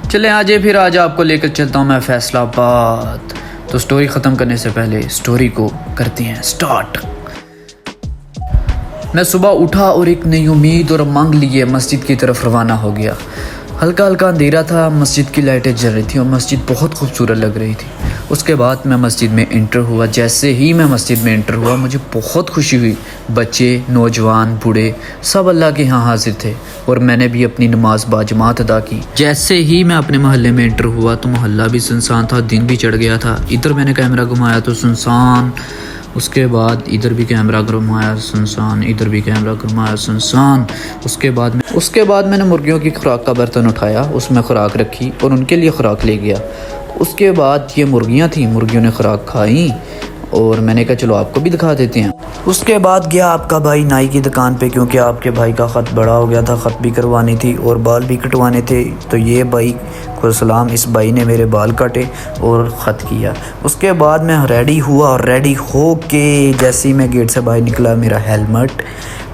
चलें आज फिर आपको लेकर चलता हूँ मैं फैसलाबाद। तो स्टोरी ख़त्म करने से पहले स्टोरी को करते हैं स्टार्ट। मैं सुबह उठा और एक नई उम्मीद और मांग लिए मस्जिद की तरफ रवाना हो गया। हल्का हल्का अंधेरा था, मस्जिद की लाइटें जल रही थी और मस्जिद बहुत खूबसूरत लग रही थी। उसके बाद मैं मस्जिद में इंटर हुआ। जैसे ही मैं मस्जिद में इंटर हुआ मुझे बहुत खुशी हुई। बच्चे, नौजवान, बूढ़े सब अल्लाह के यहाँ हाजिर थे और मैंने भी अपनी नमाज बाजमात अदा की। जैसे ही मैं अपने मोहल्ले में इंटर हुआ तो मोहल्ला भी सुनसान था, दिन भी चढ़ गया था। इधर मैंने कैमरा घुमाया तो सुनसान, उसके बाद इधर भी कैमरा घुमाया सुनसान, इधर भी कैमरा घुमाया सुनसान। उसके बाद मैंने मुर्गियों की खुराक का बर्तन उठाया, उसमें खुराक रखी और उनके लिए खुराक ले गया। उसके बाद ये मुर्गियाँ थीं, मुर्गियों ने खुराक खाई और मैंने कहा चलो आपको भी दिखा देते हैं। उसके बाद गया आपका भाई नाई की दुकान पे, क्योंकि आपके भाई का ख़त बड़ा हो गया था, ख़त भी करवानी थी और बाल भी कटवाने थे। तो ये भाई को सलाम, इस भाई ने मेरे बाल काटे और ख़त किया। उसके बाद मैं रेडी हुआ और रेडी हो के जैसे ही मैं गेट से बाहर निकला, मेरा हेलमेट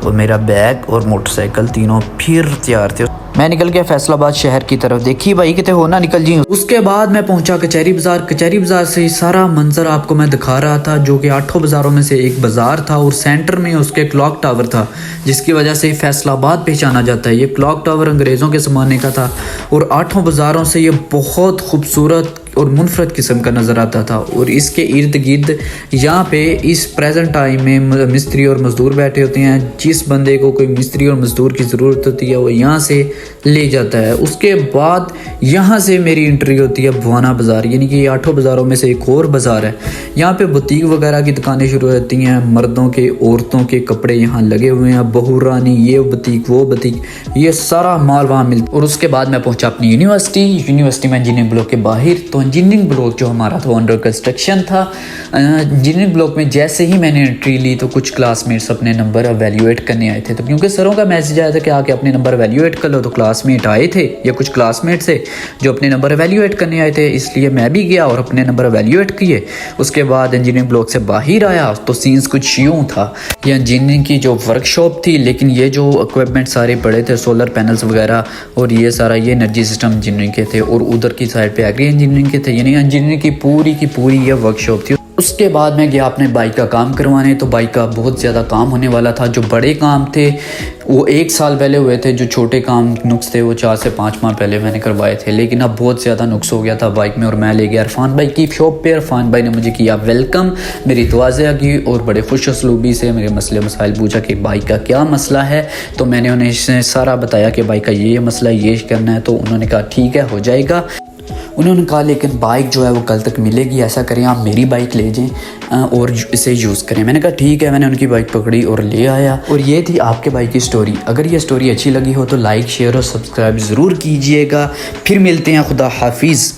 और मेरा बैग और मोटरसाइकिल तीनों फिर तैयार थे। मैं निकल गया फैसलाबाद शहर की तरफ। देखी भाई कितने हो ना निकल जी। उसके बाद मैं पहुंचा कचहरी बाज़ार। कचहरी बाज़ार से सारा मंजर आपको मैं दिखा रहा था, जो कि 8 बाज़ारों में से एक बाज़ार था और सेंटर में उसके क्लॉक टावर था, जिसकी वजह से फैसलाबाद पहचाना जाता है। ये क्लॉक टावर अंग्रेज़ों के ज़माने का था और 8 बाज़ारों से ये बहुत खूबसूरत और मुनफरद किस्म का नज़र आता था। और इसके इर्द गिर्द यहाँ पे इस प्रेजेंट टाइम में मिस्त्री और मज़दूर बैठे होते हैं। जिस बंदे को कोई मिस्त्री और मज़दूर की ज़रूरत होती है वो यहाँ से ले जाता है। उसके बाद यहाँ से मेरी एंट्री होती है भवाना बाज़ार, यानी कि 8 बाज़ारों में से एक और बाज़ार है। यहाँ पे बुटीक वगैरह की दुकानें शुरू होती हैं, मर्दों के औरतों के कपड़े यहाँ लगे हुए हैं, बहू रानी, ये बुटीक वो बुटीक, ये सारा माल वहाँ मिलता। और उसके बाद मैं पहुँचा अपनी यूनिवर्सिटी में इंजीनियरिंग ब्लॉक के बाहर। तो इंजीनियरिंग ब्लॉक जो हमारा था वो अंडर कंस्ट्रक्शन था। इंजीनियरिंग ब्लॉक में जैसे ही मैंने एंट्री ली तो कुछ क्लासमेट्स अपने नंबर एवेल्यूएट करने आए थे। तो क्योंकि सरों का मैसेज आया था कि आके अपने नंबर एवेल्यूएट कर लो, तो क्लासमेट आए थे या कुछ क्लासमेट थे जो अपने नंबर एवेल्यूएट करने आए थे, इसलिए मैं भी गया और अपने नंबर एवेल्यूएट किए। उसके बाद इंजीनियरिंग ब्लॉक से बाहर आया तो सीन्स कुछ यूँ था। ये इंजीनियरिंग की जो वर्कशॉप थी, लेकिन ये जो इक्विपमेंट सारे पड़े थे, सोलर पैनल्स वगैरह और ये सारा, ये एनर्जी सिस्टम इंजीनियरिंग के थे और उधर की साइड पे एग्री इंजीनियरिंग के थे, यानी इंजीनियरिंग की पूरी ये वर्कशॉप थी। उसके बाद मैं गया अपने बाइक का काम करवाने। तो बाइक का बहुत ज़्यादा काम होने वाला था। जो बड़े काम थे वो 1 साल पहले हुए थे, जो छोटे काम नुक्स थे वो 4 से 5 माह पहले मैंने करवाए थे। लेकिन अब बहुत ज़्यादा नुक्स हो गया था बाइक में और मैं ले गया इरफान भाई की शॉप पे। इरफान भाई ने मुझे किया वेलकम, मेरी तवाज़ुआ की और बड़े खुश उसलूबी से मेरे मसले मसाइल पूछा कि बाइक का क्या मसला है। तो मैंने उन्हें सारा बताया कि बाइक का ये मसला है, ये करना है। तो उन्होंने कहा ठीक है हो जाएगा। उन्होंने कहा लेकिन बाइक जो है वो कल तक मिलेगी, ऐसा करें आप मेरी बाइक ले जाएं और इसे यूज़ करें। मैंने कहा ठीक है। मैंने उनकी बाइक पकड़ी और ले आया। और ये थी आपके बाइक की स्टोरी। अगर ये स्टोरी अच्छी लगी हो तो लाइक, शेयर और सब्सक्राइब ज़रूर कीजिएगा। फिर मिलते हैं, खुदा हाफिज़।